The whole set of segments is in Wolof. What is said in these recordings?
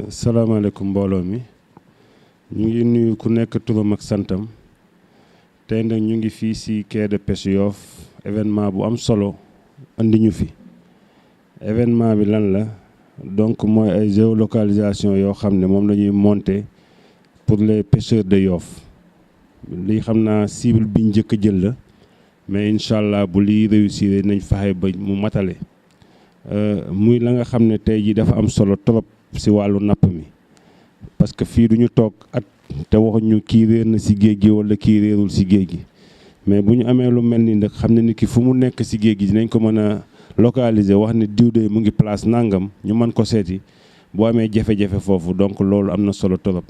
salaamaaleykum mbooloo mi ñu ngi nuyu ku nekk turam ak santam tey nag ñu ngi fii ci quai de pêche Yoff événement bu am solo andi ñu fi événement bi lan la donc mooy ay géolocalisation yoo xam ne moom la ñuy monter pour les pêcheurs de Yoff lii xam naa cible bi njëkk a jël la mais incha allah bu lii réussir nañ fexe ba mu matale muy la nga xam ne tey jii dafa am solo trop ci wàllu napp mi parce que fii duñu toog at te waxuñu kii réer na ci géej gi walla kii réerul ci géej gi mais bu ñu amee lu mel ni nag xam ne ni ki fu mu nekk ci géej gi dinañ ko mën a localiser wax ne diw de mu ngi place nangam ñu mën ko seeti boo amee jafe-jafe foofu donc loolu am na solo trop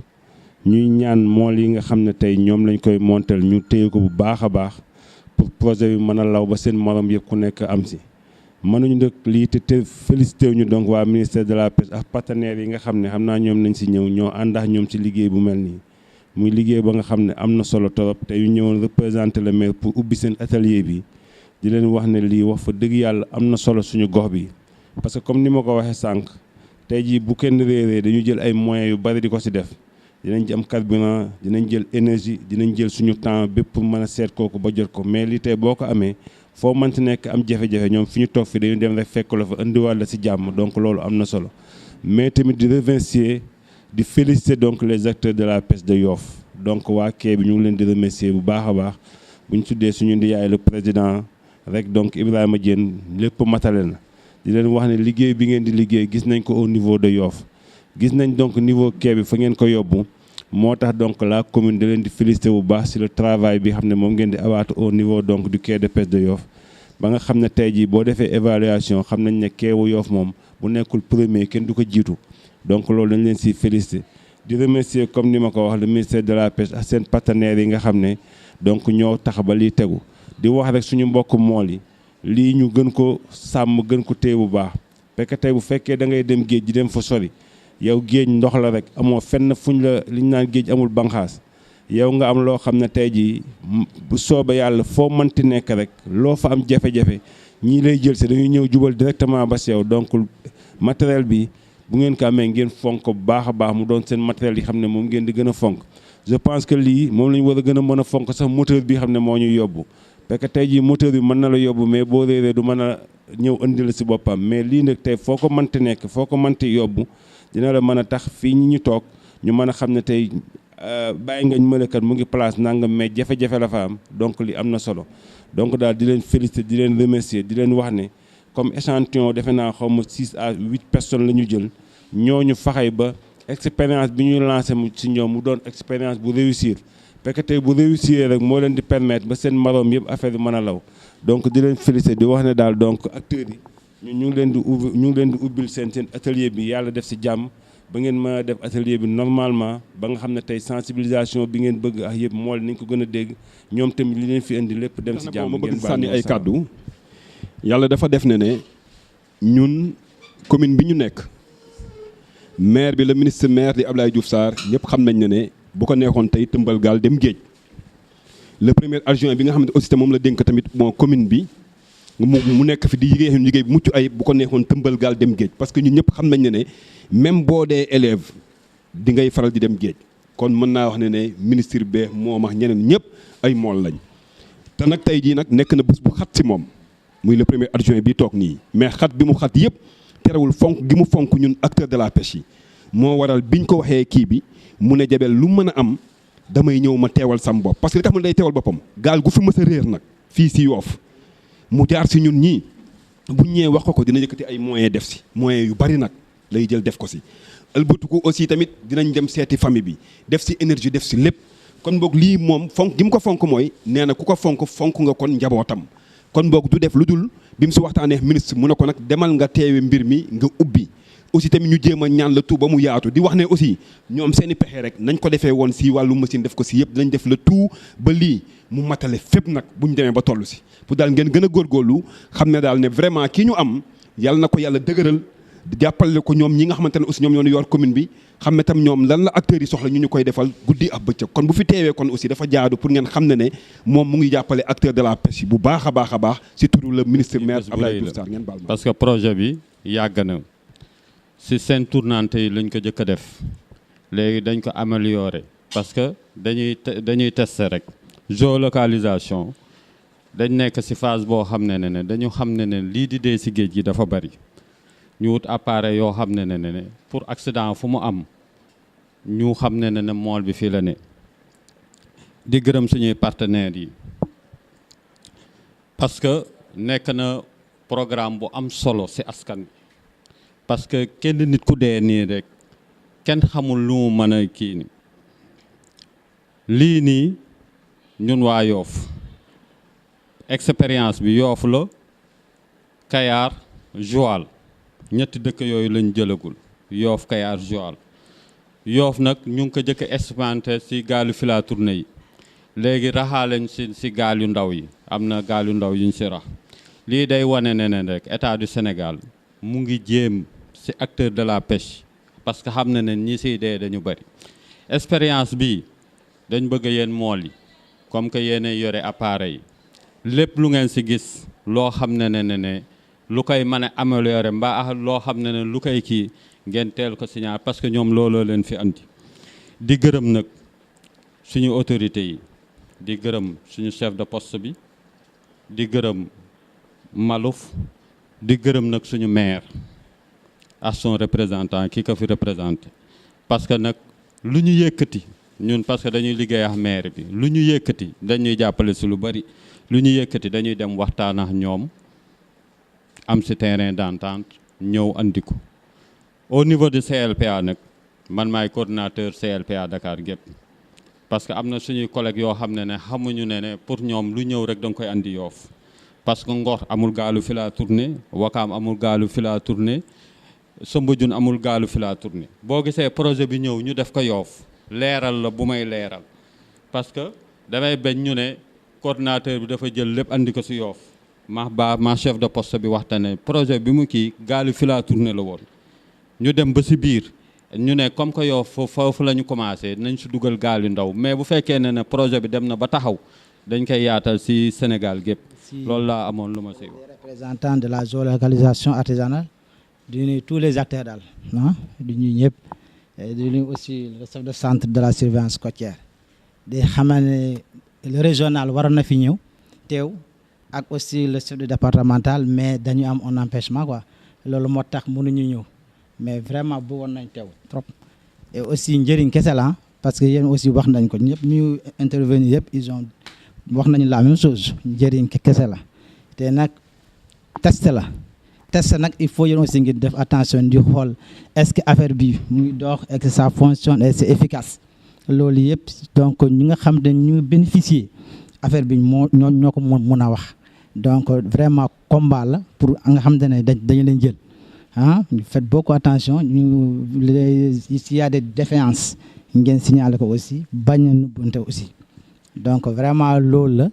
ñuy ñaan mool yi nga xam ne tey ñoom lañ koy montel ñu téye ko bu baax a baax pour projet bi mën a law ba seen morom yëpp ku nekk am ci mënuñu nag lii te félicité ñu donc waa ministère de la pêche ak partenaires yi nga xam ne xam naa ñoom nañ ci ñëw ñoo àndax ñoom ci liggéey bu mel nii muy liggéey ba nga xam ne am na solo trop te yu ñëwoon représenter le maire pour ubbi seen atelier bi di leen wax ne lii wax fa dëgg yàlla am na solo suñu gox bi parce que comme ni ma ko waxee sànq tey jii bu kenn réeree dañu jël ay moyens yu bari di ko ci def dinañ ci am carburant dinañ jël énergie dinañ jël suñu temps bépp pour mën a seet kooku ba jot ko mais lii tey boo ko amee foo mënti nekk am jafe-jafe ñoom fi ñu toog fi dañu dem rek fekk la fa indiwaat la ci jàmm donc loolu am na solo mais tamit di remercier di féliciter donc les acteurs de la pêche de Yoff donc waa quai bi ñu ngi leen di remercier bu baax a baax bu ñu tuddee suñu ndiyaay le président rek donc Ibrahima Diène lépp matale na di leen wax ne liggéey bi ngeen di liggéey gis nañ ko au niveau de Yoff gis nañ donc niveau quai bi fa ngeen ko yóbbu moo tax donc la commune da leen di féliciter bu baax ci le travail bi xam ne moom ngeen di awaatu au niveau donc du quai de pêche de Yoff ba nga xam ne tey jii boo defee évaluation xam nañ ne quai wu Yoff moom bu nekkul premier kenn du ko jiitu donc loolu dañ leen ci féliciter di remercier comme ni ma ko wax le ministère de la pêche ak seen partenaires yi nga xam ne donc ñoo tax ba lii tegu di wax rek suñu mbokk mool yi lii ñu gën ko sàmm gën ko téye bu baax parce que tey bu fekkee da ngay dem géej di dem fa sori yow géej ndox la rek amoo fenn fuñ la li ñu naan géej amul banqaas yow nga am loo xam ne tey jii bu soobee yàlla foo mënti nekk rek loo fa am jafe-jafe ñii lay jël si dañuy ñëw jubal directement ba si yow donc matériel bi bu ngeen ko amee ngeen fonk bu baax a baax mu doon seen matériel yi xam ne moom ngeen di gën a fonk je pense que lii moom la ñu war a gën a mën a fonk sax moteur bi xam ne moo ñuy yóbbu parce que tey jii moteur bi mën na la yóbbu mais boo réeree du mën a ñëw indi la si boppam mais lii nag tey foo ko mënti nekk foo ko mënti yóbbu dina la mën a tax fii ñi ñu toog ñu mën a xam ne tey bàyyi ngañ mëlekat mu ngi place nangam mais jafe-jafe la fa am donc li am na solo donc daal di leen féliciter di leen remercier di leen wax ne comme échantillon defe naa xaw ma 6 à 8 personnes la ñu jël ñooñu faxay ba expérience bi ñuy lancé mu ci ñoom mu doon expérience bu réussir parce que tey bu réussir rek moo leen di permettre ba seen maroom yëpp affaire bi mën a law donc di leen féliciter di wax ne daal donc acteurs yi ñu ngi leen di ubbil seen atelier bi yàlla def ci jàmm ba ngeen mën a def atelier bi normalement ba nga xam ne tey sensibilisation bi ngeen bëgg ak yëpp mool nañ ko gën a dégg ñoom tamit li leen fi indi lépp dem ci jàmm. ma bëgg sànni ay kàddu yàlla dafa def ne ñun commune bi ñu nekk maire bi le ministre maire di Abdoulaye Diouf Sarr ñëpp xam nañ ne bu ko neexoon tey tëmbal gaal dem géej le premier adjoint bi nga xam ne aussi moom la dénk tamit bon commune bi. mu nekk fi di liggéey bu mucc ayib bu ko neexoon tëmbal gaal dem géej parce que ñun ñëpp xam nañ ne même boo dee élève di ngay faral di dem géej kon mën naa wax ne ministre bi moom ak ñeneen ñëpp ay mool lañ te nag tey jii nag nekk na bés bu xat ci moom muy le premier adjoint bi toog nii mais xat bi mu xat yëpp terewul fonk gi mu fonk ñun acteur de la pêche yi moo waral biñ ko waxee kii bi mu ne Jabel lu mën a am damay ñëw ma teewal sam bopp parce que li tax ma day teewal boppam gaal gu fi mës a réer nag fii si Yoff mu jaar si ñun ñii bu ñëwee wax ko dina yëkkati ay moyens def si moyens yu bari nag lay jël def ko si ëlbatuko aussi tamit dinañ dem seeti famille bi def si énergie def si lépp kon boog lii moom fonk gi mu ko fonk mooy nee na ku ko fonk nga kon njabootam kon boog du def lu dul bi mu si waxtaanee ministre mu ne ko nag demal nga teewe mbir mi nga ubbi aussi tamit ñu jéem a ñaan la tout ba mu yaatu di wax ne aussi ñoom seen i pexe rek nañ ko defee woon si wàllu machine def ko si yëpp dinañ def le tout ba lii mu matale fépp nag bu ñu demee ba toll si pour daal ngeen gën a góorgóorlu xam ne daal ne vraiment kii ñu am yàlla na ko yàlla dëgëral jàppale ko ñoom ñi nga xamante ne aussi ñoom ñoo yor commune bi xam ne tam ñoom lan la acteurs yi soxla ñu koy defal guddi ak bëccëg kon bu fi teewee kon aussi dafa jaadu pour ngeen xam ne moom mu ngi jàppale acteur de la pêche bu baax a baax a baax si turu le ministre maire Abdoulaye Diouf Sarr ngeen baal ma parce que projet bi yàgg na si seen tournante yi lañ ko jëkk a def léegi dañ ko améliorer parce que dañuy tester rek géolocalisation dañ nekk si phase boo xam ne dañu xam ne lii di dee si géej gi dafa bari ñu wut appareil yoo xam ne pour accident fu mu am ñu xam ne mool bi fii la ne di gërëm suñuy partenaires yi parce que nekk na programme bu am solo si askan bi parce que kenn nit ku dee nii rek kenn xamul lu mu mën a kii ni lii nii ñun waa Yoff expérience bi Yoff la Kayar Joal ñetti dëkk yooyu lañ jëlagul Yoff Kayar Joal Yoff nag ñu ngi ko jëkk expérimenté si gaalu fila tournée yi léegi raxaaleñ si gaal yu ndaw yi am na gaal yu ndaw yuñ si rax lii day wane ne rek état du Sénégal mu ngi jéem si acteur de la pêche parce que xam na ne ñi siy dee dañu bëri expérience bi dañ bëgg yéen mool yi comme que yéen yore appareil yi lépp lu ngeen si gis loo xam ne lu koy mën a améliorer mbaa loo xam ne lu koy kii ngeen teel ko signaler parce que ñoom looloo leen fi andi di gërëm nag suñu autorités yi di gërëm suñu chef de poste bi di gërëm Malouf di gërëm nag suñu maire ak son représentant ki ko fi représenté parce que nag lu ñu yëkkati ñun parce que dañuy liggéey ak maire bi lu ñu yëkkati dañuy jàppale si lu bari lu ñu yëkkati dañuy dem waxtaan ak ñoom am si terrain d'entente ñëw andi ko au niveau du CLPA nag man maay coordinateur CLPA Dakar gépp parce que am na suñuy collègues yoo xam ne xamuñu ne pour ñoom lu ñëw rek da nga koy andi Yoff parce que Ngor amul gaalu fila tournée Wakaam amul gaalu fila tournée Soumbédioune amul gaalu fila tournée boo gisee projet bi ñëw ñu def ko Yoff leeral la bu may leeral parce que damay bañ ñu ne coordinateur bi dafa jël lépp andi ko si Yoff ma chef de poste bi waxtaane projet bi mu kii gaalu fila tournée la woon ñu dem ba si biir ñu ne comme que Yoff foofu la ñu commencé nañ si dugal gaal yu ndaw mais bu fekkee ne projet bi dem na ba taxaw dañ koy yaatal si Sénégal gépp loolu laa amoon lu ma si représentant de la géolocalisation artisanale di nuyu tous les acteurs daal di nuyu ñëpp di nuyu aussi le chef de centre de la surveillance côtière di xamal ne le régional waroon na fi ñëw teew ak aussi le chef de départemental mais dañu am un empêchement quoi loolu moo tax mënuñu ñëw mais vraiment bëggoon nañ teew trop et aussi njëriñ kese la parce que yéen aussi wax nañ ko ñëpp ñu intervenir yëpp ils ont wax nañu la même chose njëriñ kese la te nag test nag il faut yéen aussi ngeen def attention di xool est-ce que affaire bi muy dox et que ça fonctionne et c'est efficace loolu yëpp donc ñi nga xam ne ñu bénéficier affaire bi ñoo ko mën a wax donc vraiment combat la pour nga xam ne dañu leen jël faites beaucoup attention s'il y a des défaillances ngeen signaler ko aussi bañ a nubbante aussi donc vraiment loolu la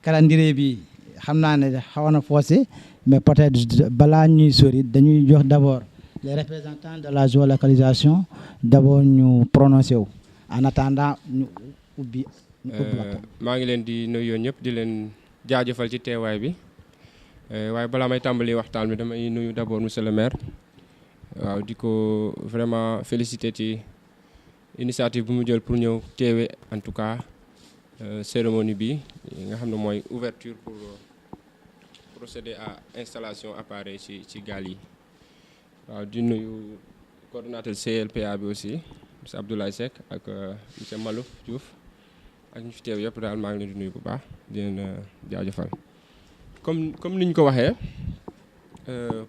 calendrier bi xam naa ne xaw na forcé mais peut-être balaa ñuy sori dañuy jox d'abord les représentants de la géolocalisation d'abord ñu prononcé wu en attendant ñu ubbi maa ngi leen di nuyu ñëpp di leen jaajëfal ci teewaay bi waaye balaa may tàmbali waxtaan bi damay nuyu d'abord monsieur le maire waaw di ko vraiment féliciter ci initiative bu mu jël pour ñëw teewe en tout cas cérémonie bi nga xam ne mooy ouverture pour procéder à installation appareil ci gaal yi waaw di nuyu coordonnateur CLPA bi aussi monsieur Abdoulaye Seck ak monsieur Malouf Diouf ak ñu fi teew yëpp daal maa ngi leen di nuyu bu baax di leen jaajëfal comme ni ñu ko waxee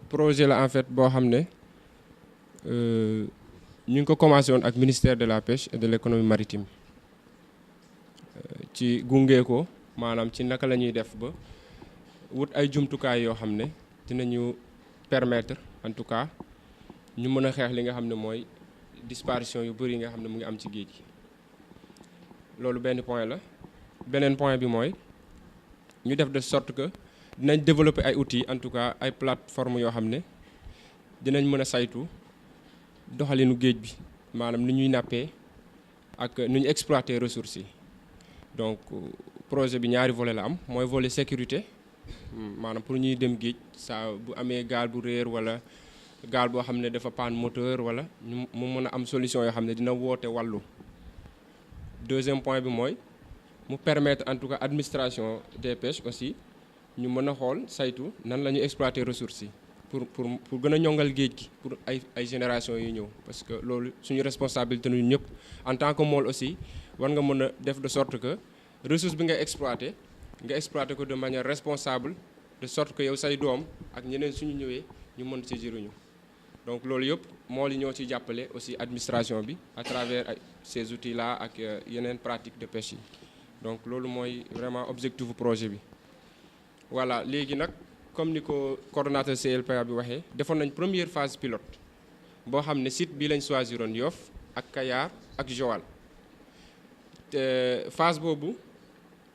projet la en fait boo xam ne ñu ngi ko commencé woon ak ministère de la pêche et de l'économie maritime ci gunge ko maanaam ci naka la ñuy def ba wut ay jumtukaay yoo xam ne dinañu permettre en tout cas ñu mën a xeex li nga xam ne mooy disparition yu bëri yi nga xam ne mu ngi am ci géej gi loolu benn point la beneen point bi mooy ñu def de sorte que dinañ développer ay outils en tout cas ay plateformes yoo xam ne dinañ mën a saytu doxalinu géej bi maanaam ni ñuy nappee ak ni ñu exploiter ressources yi donc projet bi ñaari volet la am mooy volet sécurité maanaam pour ñuy dem géej saa bu amee gaal bu réer wala gaal boo xam ne dafa panne moteur wala mu mën a am solution yoo xam ne dina woote wàllu. Deuxième point bi mooy mu permettre en tout cas administration des pêches aussi ñu mën a xool saytu nan la ñuy exploiter ressources yi pour gën a ñongal géej gi pour ay génération yu ñëw parce que loolu suñu responsabilité ñun ñëpp en tant que mool aussi war nga mën a def de sorte que ressource bi nga exploiter ko de manière responsable de sorte que yow say doom ak ñeneen suñu ñëwee ñu mën ci jëriñu donc loolu yëpp mool yi ñoo ciy jàppale aussi administration bi à travers ces outils là ak yeneen pratiques de pêche yi donc loolu mooy vraiment objectif bu projet bi. voilà léegi nag comme ni ko coordonnateur CLPA bi waxee defoon nañ première phase pilote boo xam ne site bii lañ choisiroon Yoff ak Kayar ak Joal te phase boobu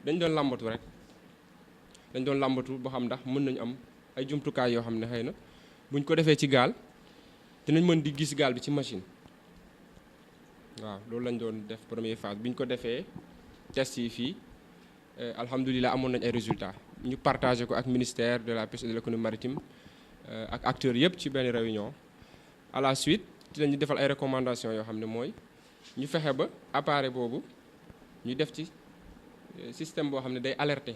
dañ doon làmbatu rek boo xam ndax mën nañu am ay jumtukaay yoo xam ne xëy na buñ ko defee ci gaal dinañ mën di gis gaal bi ci machine waaw loolu lañ doon def première phase bi ñu ko defee test yi fii alhamdulilah amoon nañ ay résultats ñu partagé ko ak ministère de la pêche et de l'économie maritime ak acteurs yëpp ci benn réunion à la suite dinañu defal ay recommandations yoo xam ne mooy ñu fexe ba appareil boobu ñu def ci système boo xam ne day alerter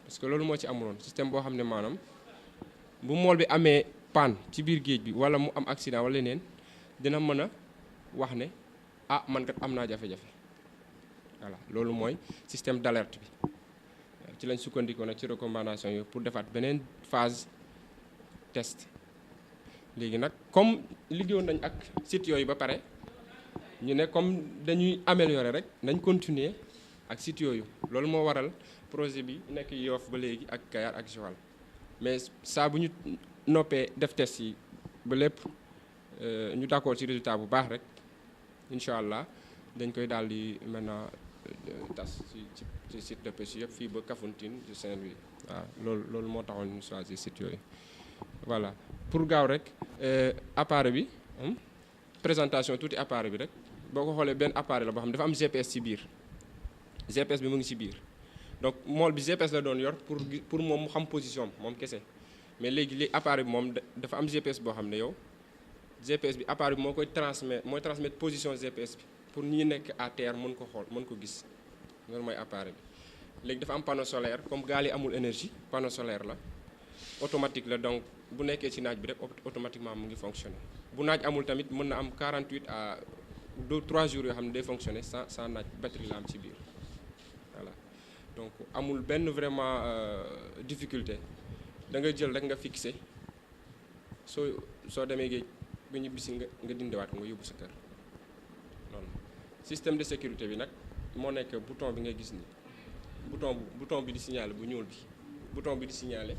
parce que loolu moo ci amuloon système boo xam ne maanaam bu mool bi amee panne ci biir géej bi wala mu am accident wala leneen dina mën a wax ne ah man kat am naa jafe-jafe voilà loolu mooy système d'alerte bi ci lañ sukkandikoo nag ci recommandation yi pour defaat beneen phase test léegi nag comme liggéeyoon nañ ak sites yooyu ba pare ñu ne comme dañuy améliorer rek nañ continuer ak sites yooyu loolu moo waral projet bi nekk Yoff ba léegi ak Kayar ak Joal mais saa bu ñu noppee def test yi ba lépp ñu d'accord ci résultat bu baax rek incha allah dañ koy daal di maintenant tas ci site de pêche yëpp fii ba Kafountine ci Saint-Louis waaw loolu moo taxoon ñu choisir site yooyu voilà pour gaaw rek appareil bi présentation tuuti appareil bi rek boo ko xoolee benn appareil la boo xam ne dafa am GPS ci biir GPS bi mu ngi ci biir donc mool bi GPS la doon yor pour moom mu xam position moom kese mais léegi appareil bi moom dafa am GPS boo xam ne yow GPS bi appareil bi moo koy transmettre position GPS bi pour ñi nekk à terre mën ko xool mën ko gis loolu mooy appareil bi léegi dafa am panneau solaire comme gaal yi amul énergie panneau solaire la automatique la donc bu nekkee ci naaj bi rek automatiquement mu ngi fonctionner bu naaj amul tamit mën na am 48 à 3 jours yoo xam ne day fonctionner sans naaj batterie la am ci biir voilà donc amul benn vraiment difficulté da ngay jël rek nga fixé soo demee géej nga ñibbisi nga dindiwaat nga yóbbu sa kër loolu système de sécurité bi nag moo nekk bouton bi nga gis ni bouton bi di signaler bu ñuul bi bouton bi di signaler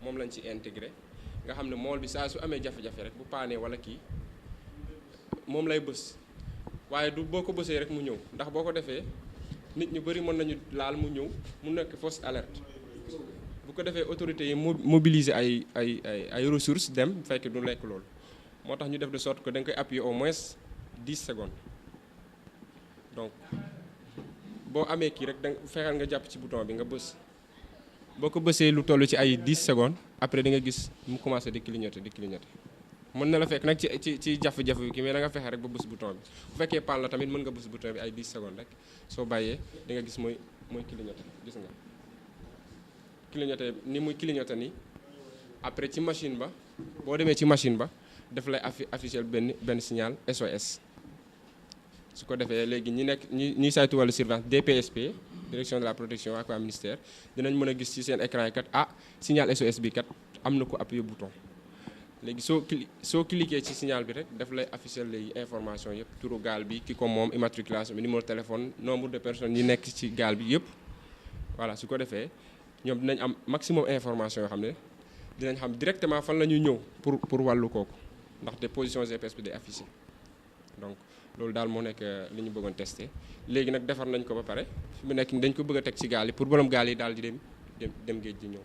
moom lañ ci intégré nga xam ne mool bi saa su amee jafe-jafe rek bu paanee wala kii moom lay bës waaye du boo ko bësee rek mu ñëw ndax boo ko defee nit ñu bari mën nañu laal mu ñëw mu nekk fausse alerte bu ko defee autorités yi mobiliser ay ressources dem fekk du lekk loolu moo tax ñu def de sorte que da nga koy appuyer au moins 10 secondes donc boo amee kii rek danga fexeel nga jàpp ci bouton bi nga bës boo ko bësee lu toll ci ay 10 secondes après da nga gis mu commencé di clignoter mën na la fekk nag ci jafe-jafe ki mais da nga fexe rek ba bës bouton bi bu fekkee panne la tamit mën nga bës bouton bi ay 10 secondes rek soo bàyyee di nga gis mooy clignoter gis nga clignoter ni muy clignoter ni après ci machine ba boo demee ci machine ba daf lay afficher benn signal SOS su ko defee léegi ñi saytu wàllu surveillance DPSP direction de la protection aqua ministère dinañ mën a gis ci seen écran yi kat signal SOS bi kat am na ko appuyer bouton léegi soo cliquer ci signal bi rek daf lay afficher léegi information yëpp turu gaal bi ki ko moom immatriculation bi numéro téléphone nombre de personnes yi nekk ci gaal bi yëpp voilà su ko defee ñoom dinañ am maximum information yoo xam ne dinañ xam directement fan la ñuy ñëw pour wàllu kooku ndaxte position GPS bi day affiché donc loolu daal moo nekk li ñu bëggoon testé léegi nag defar nañ ko ba pare fi mu nekk dañ ko bëgg a teg ci gaal yi pour borom gaal yi daal di dem géej di ñëw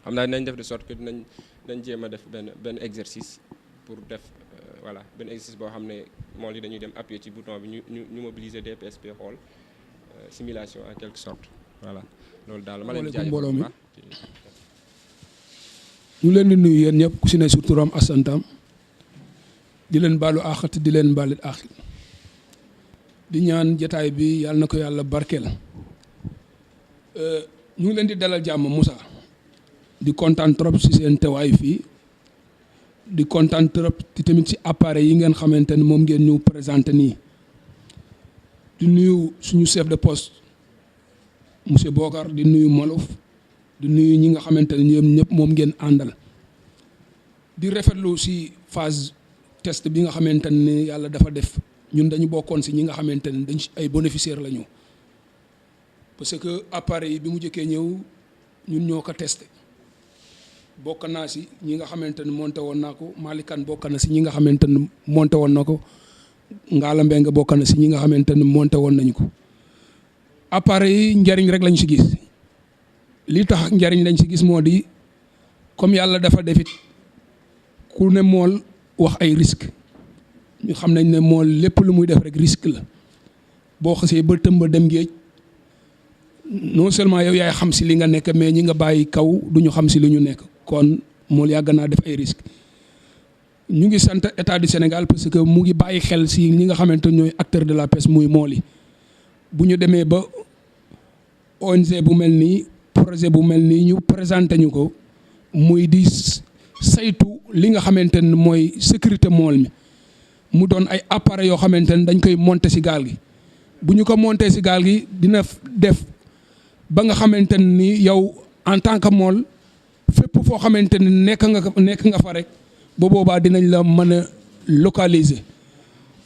xam naa dinañ def de sorte que dañ jéem a def benn exercice pour def voilà benn exercice boo xam ne mool yi dañuy dem appuyer ci bouton bi ñu mobiliser DPSP xool simulation en quelque sorte voilà loolu daal ma leen jaajëfal bu baax ñu leen di nuyu yéen ñëpp ku si ne sur turam ak santam di leen baalu àq di leen baalit àq di ñaan jataay bi yàlla na ko yàlla barkeel ñu ngi leen di dalal jàmm Moussa di kontaan trop si seen teewaay fii di kontaan trop ci tamit si appareil yi ngeen xamante ne moom ngeen ñu présenté nii di nuyu suñu chef de poste monsieur Bokar di nuyu Malouf di nuyu ñi nga xamante ne ñoom ñëpp moom ngeen àndal di rafetlu si phase test bi nga xamante ne yàlla dafa def ñun dañu bokkoon si ñi nga xamante ne dañ ay bénéficiaires la ñu parce que appareil bi mu jëkkee ñëw ñun ñoo ko testé bokk naa si ñi nga xamante ne monté woon naa ko Malikan bokk na si ñi nga xamante ne monté woon na ko Ngala Mbengue bokk na si ñi nga xamante ne monté woon nañu ko appareil yi njariñ rek lañ si gis li tax njariñ lañ si gis moo di comme yàlla dafa defit ku ne mool wax ay risque ñu xam nañ ne mool lépp lu muy def rek risque la boo xasee ba tëmba dem géej non seulement yow yaay xam si li nga nekk mais ñi nga bàyyi kaw du ñu xam si li ñu nekk kon mool yàgg naa def ay risque ñu ngi sant état du Sénégal parce que mu ngi bàyyi xel si ñi nga xamante ñooy acteur de la pêche muy mool yi bu ñu demee ba ONG bu mel nii projet bu mel nii ñu présenté ñu ko muy di saytu li nga xamante ne mooy sécurité mool mi mu doon ay appareils yoo xamante ne dañ koy monter si gaal gi bu ñu ko monter si gaal gi dina def ba nga xamante ne ni yow en tant que mool fépp foo xamante ne nekk nga fa rek ba boobaa dinañ la mën a localiser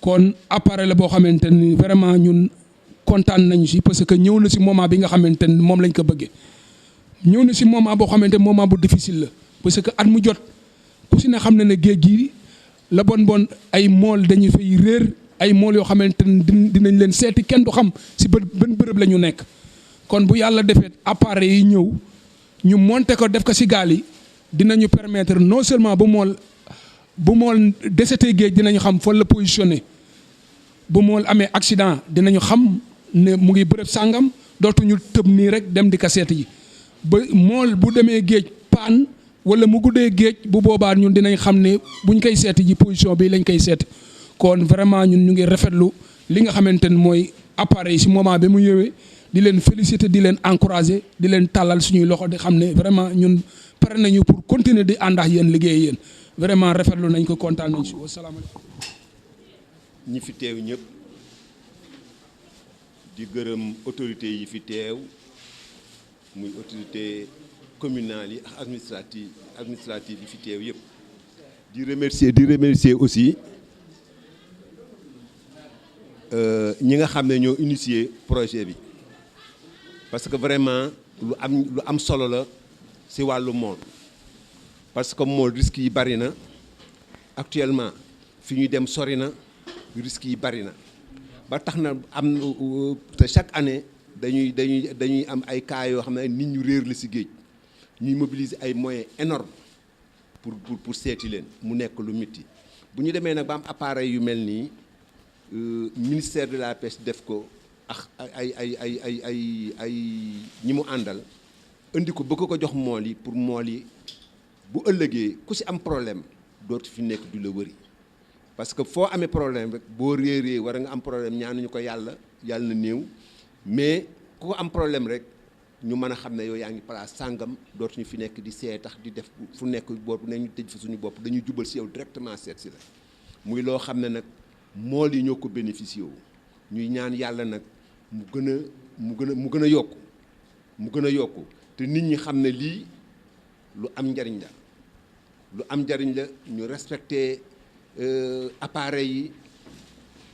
kon appareil la boo xamante ni vraiment ñun kontaan nañu si parce que ñëw na si moment bi nga xamante ni moom lañ ko bëggee ñëw na si moment boo xamante ni moment bu difficile la parce que at mu jot ku si ne xam ne ne géej gi la bon ay mool dañu fay réer ay mool yoo xamante ni dinañ leen seeti kenn du xam si ban bërëb la ñu nekk kon bu yàlla defee appareil yi ñëw ñu monter ko def ko si gaal yi dinañu permettre non seulement bu mool desetee géej dinañu xam fan la positionné bu mool amee accident dinañu xam ne mu ngi bërëb sàngam dootuñu tëb nii rek dem di ko seeti ji ba mool bu demee géej paan wala mu guddee géej bu boobaa ñun dinañ xam ne buñ koy seeti ji position bi lañ koy seeti kon vraiment ñun ñu ngi rafetlu li nga xamante ne mooy appareil si moment bi mu ñëwee di leen féliciter di leen encourager di leen tàllal suñuy loxo di xam ne vraiment ñun pare nañu pour continuer di ànd ak yéen liggéey yéen vraiment rafetlu nañ ko kontaan nañ si wasalaamaaleykum. ñi fi teew ñëpp di gërëm autorités yi fi teew muy autorité communale yi ak administrative yi fi teew yëpp di remercier aussi ñi nga xam ne ñoo initié projet bi parce que vraiment lu am solo la ci wàllu mool parce que mool risques yi bari na actuellement fi ñu dem sori na risques yi bari na ba tax na am te chaque année dañuy am ay cas yoo xam ne nit ñu réer la ci géej ñuy mobiliser ay moyens énormes pour seeti leen mu nekk lu métti bu ñu demee nag ba am appareil yu mel nii ministère de la pêche def ko ak ay ñi mu àndal indi ko bëgg ko jox mool yi pour mool yi bu ëllëgee ku ci am problème dootu fi nekk du la wëri parce que foo amee problème rek boo réeree war nga am problème ñaanuñu ko yàlla na néew mais ku ko am problème rek ñu mën a xam ne yow yaa ngi place sàngam dootuñu fi nekk di see tax di def fu nekk bopp nañu tëj fa suñu bopp dañuy jubal ci yow directement seet si la muy loo xam ne nag mool yi ñoo ko bénéficié wu ñuy ñaan yàlla nag mu gën a yokku te nit ñi xam ne lii lu am njariñ la ñu respecté appareil yi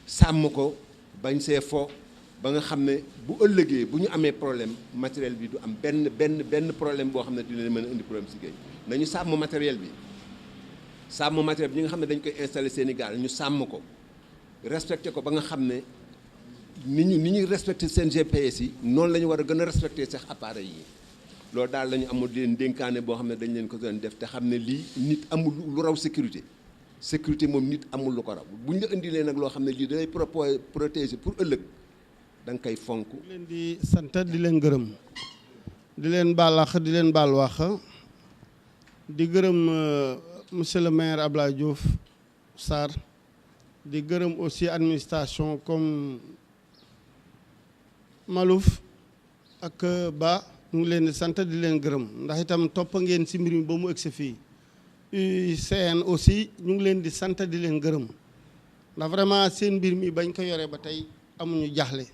sàmm ko bañ see fo ba nga xam ne bu ëllëgee bu ñu amee problème matériel bi du am benn problème boo xam ne dina mën a indi problème si géej nañu sàmm matériel bi ñi nga xam ne dañ koy installé Sénégal ñu sàmm ko respecté ko ba nga xam ne ni ñuy respecté seen GPS yi noonu la ñu war a gën a respecté sax appareil yi loolu daal la ñu amul leen dénkaane boo xam ne dañ leen ko doon def te xam ne lii nit amul lu raw sécurité moom nit amul lu ko raw bu ñu la indilee nag loo xam ne lii dalay protéger pour ëllëg da nga koy fonk. di leen di sant di leen gërëm di leen baal wax di leen baal wax di gërëm monsieur le maire Abdoulaye Diouf Sarr di gërëm aussi administration comme Malouf ak Ba ñu ngi leen di sant di leen gërëm ndax itam topp ngeen si mbir mi ba mu egsi fii UCN aussi ñu ngi leen di sant di leen gërëm ndax vraiment seen mbir mi bañ ko yoree ba tey amuñu jaaxle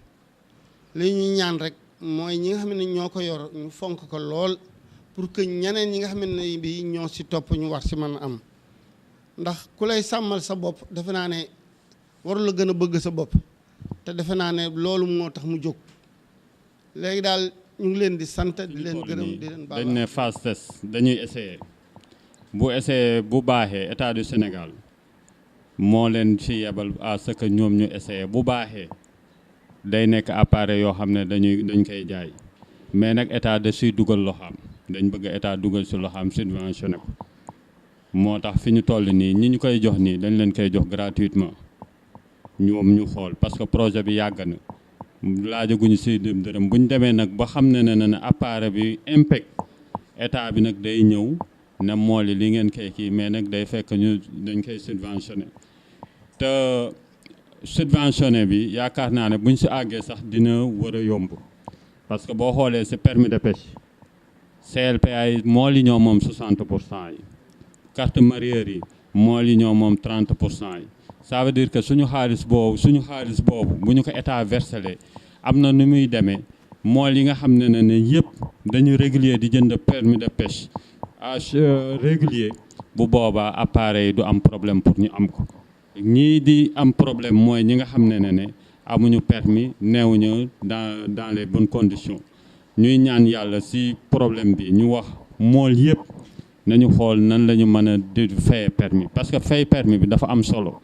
li ñuy ñaan rek mooy ñi nga xam ne ñoo ko yor ñu fonk ko lool pour que ñeneen ñi nga xam ne bi ñoo si topp ñu war si mën a am ndax ku lay sàmmal sa bopp defe naa ne warul la gën a bëgg sa bopp te defe naa ne loolu moo tax mu jóg léegi daal ñu ngi leen di sant di leen gërëm di leen baal dañ ne phase test dañuy essayer bu essayer bu baaxee état du Sénégal moo leen ci yebal à ce que ñoom ñu essayer bu baaxee day nekk appareil yoo xam ne dañ koy jaay mais nag état da siy dugal loxaam dañ bëgg état dugal si loxaam subventionné ko moo tax fi ñu toll nii ñi ñu koy jox nii dañ leen koy jox gratuitement ñoom ñu xool parce que projet bi yàgg na laajaguñu si dërëm bu ñu demee nag ba xam ne appareil bi impact état bi nag day ñëw ne mool yi li ngeen koy kii mais nag day fekk ñu dañ koy subventionné te subventionné bi yaakaar naa ne buñ si àggee sax dina war a yomb parce que boo xoolee si permis de pêche CLPA yi mool yi ñoo moom 60% yi carte mareyeur yi mool yi ñoo moom 30% yi ça veut dire que suñu xaalis boobu bu ñu ko état versé am na nu muy demee mool yi nga xam ne yëpp dañu régulier di jënd permis de pêche à régulier bu boobaa appareil du am problème pour ñu am ko ñii di am problème mooy ñi nga xam ne amuñu permis neewuñu dans les bonnes conditions ñuy ñaan yàlla si problème bi ñu wax mool yëpp nañu xool nan la ñu mën a di fay permis parce que fay permis bi dafa am solo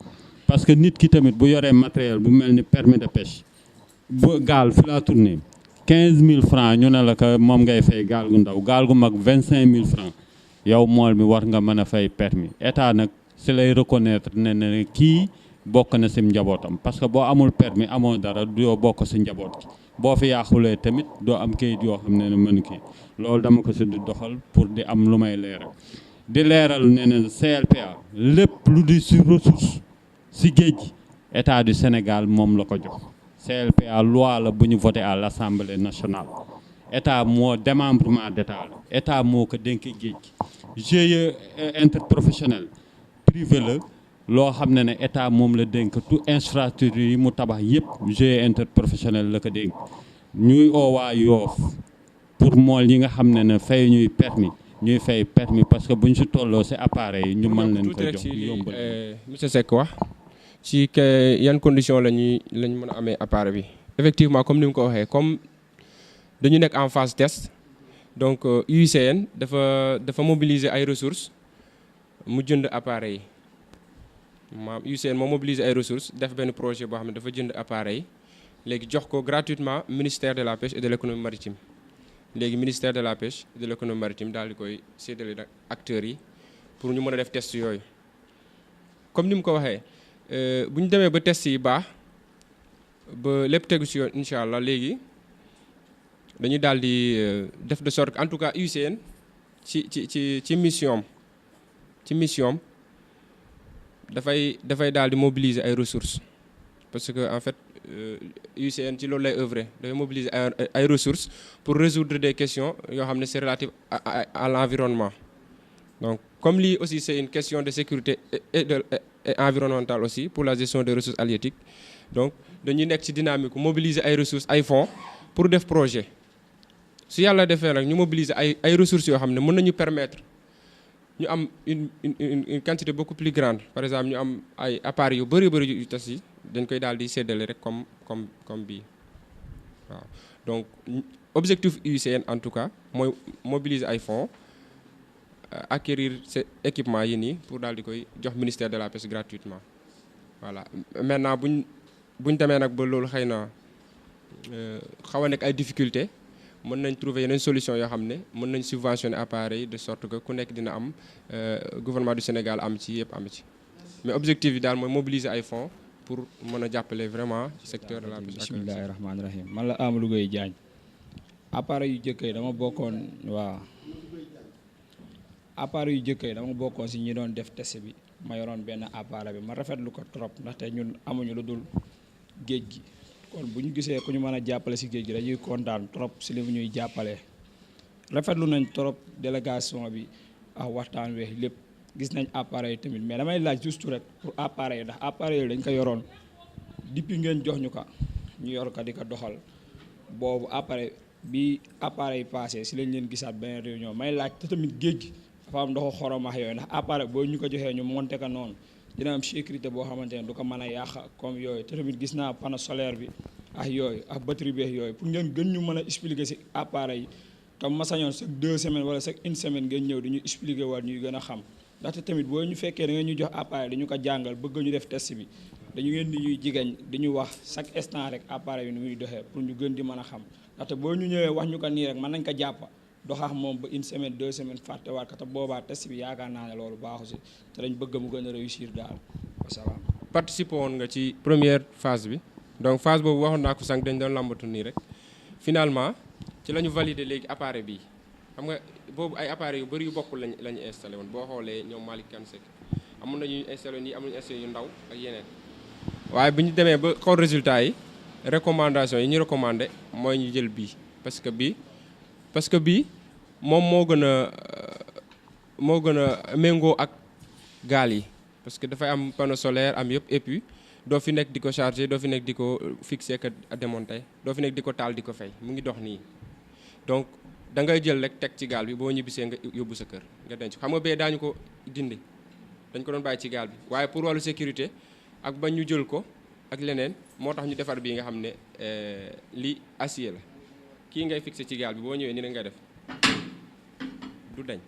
parce que nit ki tamit bu yoree matériel bu mel ni permis de pêche bu gaal fi laa tourné 15000 francs ñu ne la que moom ngay fay gaal gu ndaw gaal gu mag 25000 francs yow mool mi war nga mën a fay permis état nag si lay reconnaître ne kii bokk na si njabootam parce que boo amul permis amoo dara doo bokk si njaboot gi boo fi yaaxulee tamit doo am kayit yoo xam ne mën kii loolu dama ko si di doxal pour di am lu may leeral di leeral ne CLPA lépp lu di si ressource si géej gi état du Sénégal moom la ko jox CLPA loi la bu ñu voté à l'Assemblée nationale état moo démembrement d'état la état moo ko dénk géej gi GIE interprofessionnel privé la loo xam ne état moom la dénk tout infrastructure yi mu tabax yëpp GIE interprofessionnel la ko dénk ñuy oowaa Yoof pour mool yi nga xam ne fay ñuy permis ñuy fay permis parce que bu ñu si tolloo si appareil yi ñu mën leen ko jox yombal monsieur Seck wax ci yan condition lañ mën a amee appareil bi effectivement comme ni mu ko waxee comme dañu nekk en phase test donc UICN dafa mobiliser ay ressources mu jënd appareil yi maam UICN moo mobiliser ay ressources def benn projet boo xam ne dafa jënd appareil léegi jox ko gratuitement ministère de la pêche et de l'économie maritime léegi ministère de la pêche et de l'économie maritime daal di koy séddale nag acteurs yi pour ñu mën a def test yooyu comme ni mu ko waxee bu ñu demee ba test yi baax ba lépp tegu si yoon incha allah léegi dañuy daal di def de sorte que en tout cas UICN ci mission dafay daal di mobiliser ay ressources parce que en fait UICN ci loolu lay œuvrer dafay mobiliser ay ressources pour résoudre des questions yoo xam ne c'est relatif à l'environnement donc comme lii aussi c'est une question de sécurité et environnementale aussi pour la gestion des ressources halieutiques donc dañuy nekk ci dynamique mobiliser ay ressources ay fonds pour def projet su yàlla defee nag ñu mobiliser ay ressources yoo xam ne mën nañu permettre ñu am une quantité beaucoup plus grande par exemple ñu am ay appareils yu bëri yu tas yi dañ koy daal di séddale rek comme bii waaw donc objectif UICN en tout cas mooy mobiliser ay fonds acquérir ces équipements yi nii pour daal di koy jox ministère de la pêche gratuitement voilà maintenant buñ demee nag ba loolu xëy na xaw a nekk ay difficultés mën nañ trouver yeneen solution yoo xam ne mën nañ subventionner appareil de sorte que ku nekk dina am gouvernement du Sénégal am ci yëpp am ci mais objectif bi daal mooy mobiliser ay fonds pour mën a jàppale vraiment secteur de la pêche. bismillahi rahmaani rahim man la Amadou Gueye Diagne appareil yu jëkk yi dama bokkoon waaw appareil yu jëkk yi dama bokkoon si ñi doon def test bi ma yoroon benn appareil bi ma rafetlu ko trop ndaxte ñun amuñu lu dul géej gi kon bu ñu gisee ku ñu mën a jàppale si géej gi dañuy kontaan trop si li mu ñuy jàppalee rafetlu nañ trop délégation bi ak waxtaan wi lépp gis nañ appareil tamit mais damay laaj juste rek pour appareil ndax appareil dañ ko yoroon depuis ngeen jox ñu ko ñu yor ko di ko doxal boobu appareil bi appareil passé si lañ leen gisaat benn réunion may laaj te tamit géej gi dafa am ndoxu xorom ak yooyu ndax appareil boo ñu ko joxee ñu monté ko noonu dina am sécurité boo xamante ne du ko mën a yàq comme yooyu te tamit gis naa panneau solaire bi ak yooyu ak batterie bi yooyu pour ngeen gën ñu mën a expliquer si appareil yi te ma sañoon chaque 2 semaines wala chaque 1 semaine ngeen ñëw di ñu expliquer waat ñuy gën a xam ndaxte tamit boo ñu fekkee da ngeen ñu jox appareil dañu ko jàngal bëgg ñu def test bi dañu ngeen di ñuy jigéen di ñu wax chaque instant rek appareil bi nu muy doxee pour ñu gën di mën a xam ndaxte boo ñu ñëwee wax ñu ko nii rek mën nañ ko jàppa doxaax moom ba 1 semaine 2 semaines fàttewaat ko te boobaa test bi yaakaar naa ne loolu baaxu si te dañ bëgg mu gën a réussir daal wasalaam. participé woon nga ci première phase bi donc phase boobu waxoon naa ko sànq dañ doon lambatu nii rek finalement ci la ñu validé léegi appareil bii xam nga boobu ay appareils yu bëri yu bokkul la ñu installé woon boo xoolee ñoom Malick Kane Seck amoon nañu installé nii amuñu installé yu ndaw ak yeneen waaye bu ñu demee ba xool résultat yi recommandation yi ñu recommandé mooy ñu jël bii parce que bii moom moo gën a méngoo ak gaal yi parce que dafay am panneau solaire am yëpp et puis doo fi nekk di ko chargé doo fi nekk di ko fixé que démonté doo fi nekk di ko taal di ko fay mu ngi dox nii donc da ngay jël rek teg ci gaal bi boo ñibbisee nga yóbbu sa kër nga denc xam nga bee daañu ko dindi dañ ko doon bàyyi ci gaal bi waaye pour wàllu sécurité ak bañ ñu jël ko ak leneen moo tax ñu defar bii nga xam ne li acier la kii ngay fixé ci gaal bi boo ñëwee ni nga def du dañ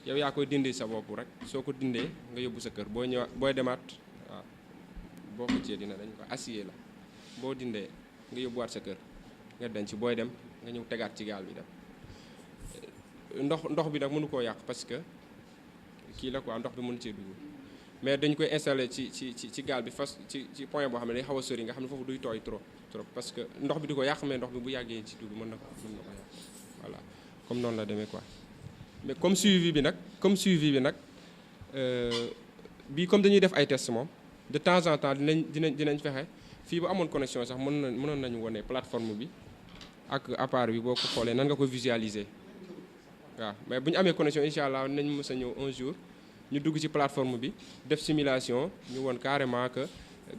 yow yaa koy dindi sa bopp rek soo ko dindee nga yóbbu sa kër boo ñëwaat booy demaat waaw boo xëccee dina dañ ko acier la boo dindee nga yóbbuwaat sa kër nga denc booy dem nga ñëw tegaat ci gaal bi dem ndox bi nag mënu koo yàq parce que kii la quoi ndox bi mënu cee dugg mais dañ koy installé ci gaal bi fas ci point boo xam ne day xaw a sori nga xam ne foofu duy tooy trop parce que ndox bi di ko yàq mais ndox bi bu yàggee ci dugg mën na ko yàq voilà comme noonu la demee quoi mais comme suivi bi nag bii comme dañuy def ay test moom de temps en temps dinañ fexe fii bu amoon connexion sax mënoon nañu wone plateforme bi ak appareil bi boo ko xoolee nan nga ko visualiser waaw mais bu ñu amee connexion incha allah nañ mës a ñëw un jour ñu dugg ci plateforme bi def simulation ñu woon carrément que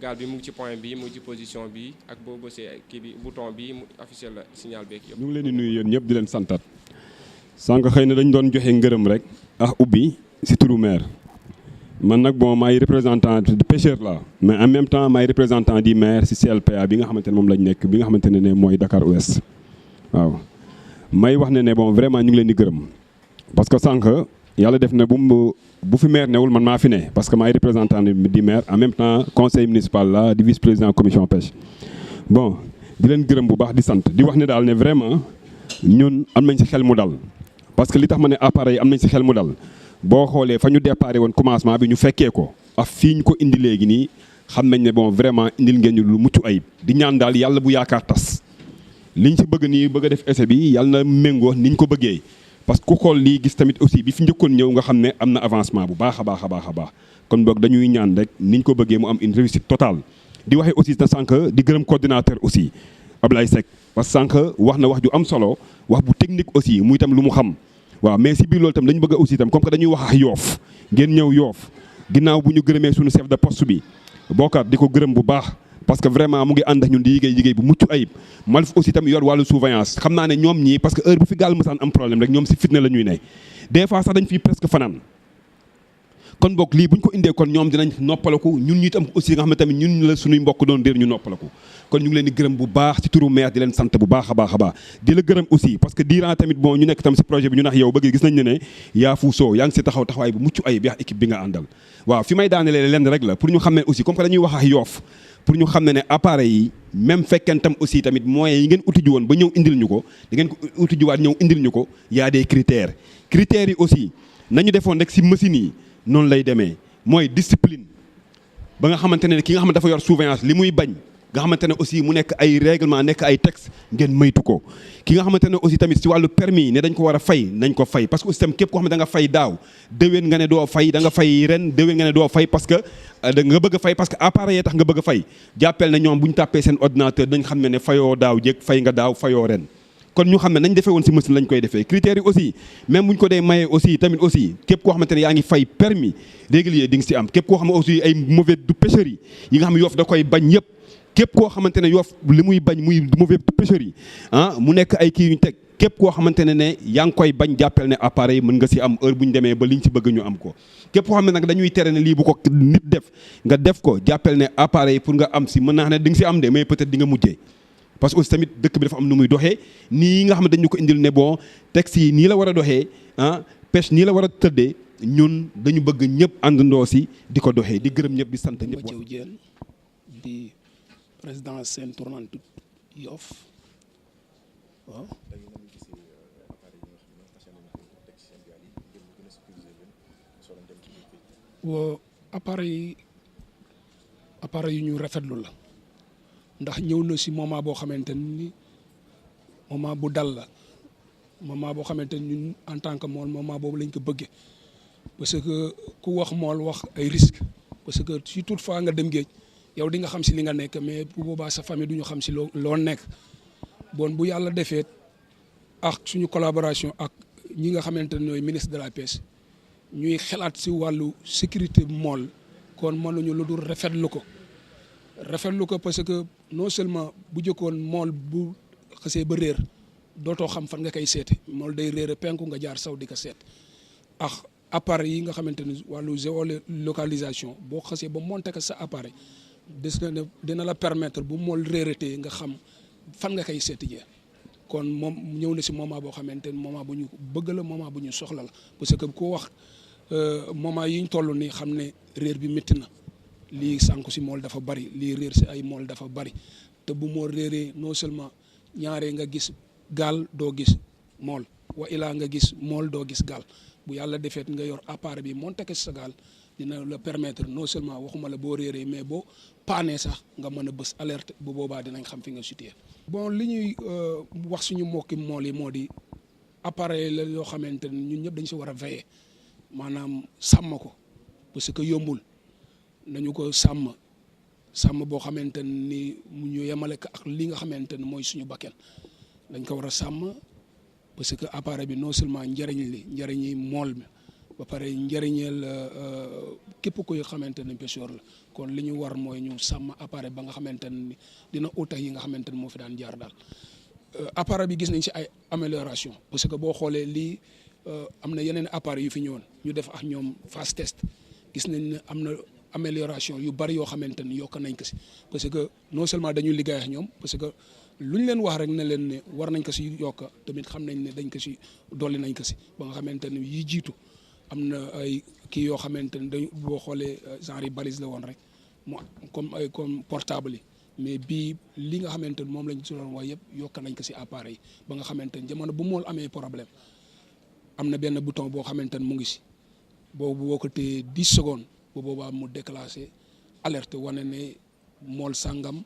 gaal bi mu ngi ci point bi mu ngi ci position bi ak boo bësee kii bi bouton bi mu affiché la signal beeg yëpp. ñu ngi leen di nuyu yéen ñëpp di leen santat sànq xëy na dañ doon joxe ngërëm rek ubbi si turu maire man nag bon maay représentant de pêcheur la mais en même temps maay représentant du maire si CLPA bi nga xamante ne moom lañ nekk bi nga xamante ne mooy Dakar Ouest waaw may wax ne bon vraiment ñu ngi leen di gërëm parce que sànq yàlla def na bu fi maire newul man maa fi ne parce que maay représentant du maire en même temps conseil municipal la di vice président commission pêche bon di leen gërëm bu baax di sant di wax ne daal ne vraiment ñun am nañ si xel mu dal parce que li tax ma ne appareil am nañ si xel mu dal boo xoolee fa ñu déparé woon commencement bi ñu fekkee ko ak fii ñu ko indi léegi nii xam nañ ne bon vraiment indil ngeen ñu lu mucc ayib di ñaan daal yàlla bu yaakaar tas liñ si bëgg nii bëgg a def essai bi yàlla na méngoo niñ ko bëggee parce que ku xool lii gis tamit aussi bi fi njëkkoon ñëw nga xam ne am na avancement bu baax a baax a baax a baax kon boog dañuy ñaan rek niñ ko bëggee mu am une réussite totale di waxee aussi na sànq di gërëm coordinateur aussi Ablaye Seck parce que sànq wax na wax ju am solo wax bu technique aussi muy tam lu mu xam waaw mais si biir loolu tam dañu bëgg aussi tam comme que dañuy wax ak Yoof ngeen ñëw Yoof ginnaaw bu ñu gërëmee suñu chef de poste bi Bokar di ko gërëm bu baax parce que vraiment mu ngi ànd ak ñun di liggéey bu mucc ayib Malf aussi tam yor wàllu surveillance xam naa ne ñoom ñii parce que heure bu fi gaal mësaan am problème rek ñoom si fitna la ñuy ne des fois sax dañ fiy presque fanaan kon boog lii bu ñu ko indee kon ñoom dinañ noppalaku ñun ñi tam aussi nga xam ne tamit ñun la suñuy mbokk doon réer ñu noppalaku kon ñu ngi leen di gërëm bu baax ci turu maire di leen sant bu baax a baax a baax di la gërëm aussi parce que durant tamit bon ñu nekk tam si projet bi ñu nax yow bëgg gis nañ ne yaa fuusoo yaa ngi si taxawaay bu mucc ayib yaa équipe bi nga àndal waaw fi may daanelee lenn rek la pour ñu xam ne aussi comme que dañuy wax ak Yoof pour ñu xam ne appareil yi même fekkeen tam aussi tamit moyens yi ngeen uti ji woon ba ñëw indil ñu ko da ngeen ko uti jiwaat ñëw indil ñu ko y a des critères yi aussi nañu defoon rek si machines yi noonu lay demee mooy discipline ba nga xamante ne ki nga xam ne dafa yor surveillance li muy bañ nga xamante ne aussi mu nekk ay règlement nekk ay texte ngeen maytu ko ki nga xamante ne aussi tamit si wàllu permis ne dañ ko war a fay nañ ko fay parce que aussi tamit képp koo xam ne da nga fay daaw déwén nga ne doo fay da nga fay ren déwén nga ne doo fay parce que da nga bëgg a fay parce que appareil tax nga bëgg a fay jàppel ne ñoom bu ñu tàppee seen ordinateur dañ xam ne fayoo daaw jéeg fay nga daaw fayoo ren kon ñu xam ne nañ defee woon si machine lañ koy defee critères yi aussi même bu ñu ko dee mayee aussi tamit aussi képp koo xamante ne yaa ngi fay permis régulier di nga si am képp koo xam ne aussi ay mauvais du pêcherie yi nga xam ne Yoff da koy bañ yëpp képp koo xamante ne Yoff li muy bañ muy mauvais du pêcherie mu nekk ay kii yu ñu teg képp koo xamante ne yaa ngi koy bañ jàppel ne appareil mën nga si am heure bu ñu demee ba liñ si bëgg ñu am ko képp koo xam ne nag dañuy tere ne lii bu ko nit def nga def ko jàppel ne appareil pour nga am si mën naa ne di nga si am de mais peut-être di nga mujjee parce que aussi tamit dëkk bi dafa am nu muy doxee nii nga xam ne dañu ko indil ne bon texte yi nii la war a doxee pêche nii la war a tëddee ñun dañu bëgg ñëpp àndandoo si di ko doxee di gërëm ñëpp di sant ñëpp. Mathieu Diène di président Sen Tournante Yoff waaw. waaw appareil yu ñu rafetlu la. ndax ñëw na si moment boo xamante ni moment bu dal la moment boo xamante ni ñun en tant que mool moment boobu lañ ko bëggee parce que ku wax mool wax ay risques parce que si toutefois nga dem géej yow di nga xam si li nga nekk mais bu boobaa sa famille du ñu xam si loo nekk bon bu yàlla defee ak suñu collaboration ak ñi nga xamante ne ñooy ministre de la pêche ñuy xalaat si wàllu sécurité mool kon mënuñu lu dul rafetlu ko parce que non seulement bu jëkkoon mool bu xasee ba réer dootoo xam fan nga koy seeti mool day réer penku nga jaar saw di ko seet ak appareil yi nga xamante ni wàllu géolocalisation boo xasee ba monté ko sa appareil dina la permettre bu mool réeratee nga xam fan nga koy seeti jee kon moom ñëw na si moment boo xamante ni moment bu ñu bëgg la moment bu ñu soxla la parce que ku wax moment yi ñu toll nii xam ne réer bi métti na. lii sànku si mool dafa bari lii réer si ay mool dafa bari te bu mool réeree non seulement ñaaree nga gis gaal doo gis mool wa ilaa nga gis mool doo gis gaal bu yàlla defeet nga yor appareil bi monté ko sa gaal dina la permettre non seulement waxuma la boo réeree mais boo paanee sax nga mën a bës alerte bu boobaa dinañ xam fi nga situé. bon li ñuy wax suñu mbokki mool yi moo di appareil la yoo xamante ne ñun ñëpp dañ si war a veiller maanaam sàmm ko parce que yombul. nañu ko sàmm boo xamante ni mu ñu yemale ko ak li nga xamante ne mooy suñu bakken dañ ko war a sàmm parce que appareil bi non seulement njëriñi mool bi ba pare njëriñeel képp koy xamante ne pêcheur la kon li ñu war mooy ñu sàmm appareil ba nga xamante ne dina utax yi nga xamante ne moo fi daan jaar daal appareil bi gis nañ si ay amélioration parce que boo xoolee lii am na yeneen appareil yu fi ñëwoon ñu def ak ñoom phase test gis nañ ne am na amélioration yu bari yoo xamante ni yokk nañ ko si parce que non seulement dañuy liggéey ak ñoom parce que lu ñu leen wax rek ne leen ne war nañ ko si yokk tamit xam nañ ne dañ ko si dolli nañ ko si ba nga xamante ni yi jiitu am na ay kii yoo xamante ni dañ boo xoolee genre yi balise la woon rek mu comme portable yi mais bii li nga xamante ni moom lañ si doon wax yëpp yokk nañ ko si appareil yi ba nga xamante ni jamono bu mool amee problème am na benn bouton boo xamante ni mu ngi si boobu boo ko téye 10 secondes. bu boobaa mu déclenché alerte wane ne mool sàngam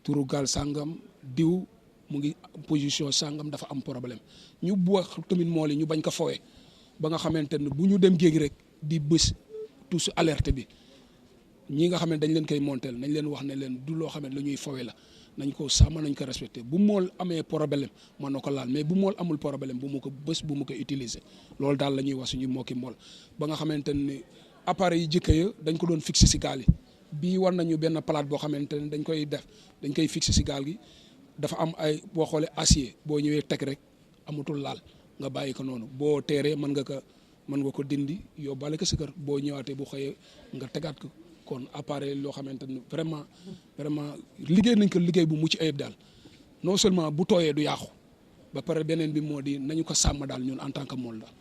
turu gaal sàngam diw mu ngi position sàngam dafa am problème ñu wax tamit mool yi ñu bañ ko fowee ba nga xamante ne bu ñu dem géej rek di bës tous alerte bi ñi nga xam ne dañ leen koy monteel nañ leen wax ne leen du loo xam ne lu ñuy fowee la nañ ko sàmm nañ ko respecté bu mool amee problème mën na ko laal mais bu mool amul problème bu mu ko bës bu mu ko utiliser loolu daal la ñuy wax suñu mbokki mool ba nga xamante ne appareil yi jëkk ya dañ ko doon fixé si gaal yi bii war nañu benn plate boo xamante ne dañ koy fixé si gaal gi dafa am ay boo xoolee acier boo ñëwee teg rek amatul laal nga bàyyi ko noonu boo teeree mën nga ko dindi yóbbaale ko si kër boo ñëwaatee bu xëyee nga tegaat ko kon appareil loo xamante ne vraiment liggéey nañ ko liggéey bu mucc ayib daal non seulement bu tooyee du yàqu ba pare beneen bi moo di nañu ko sàmm daal ñun en tant que mool daal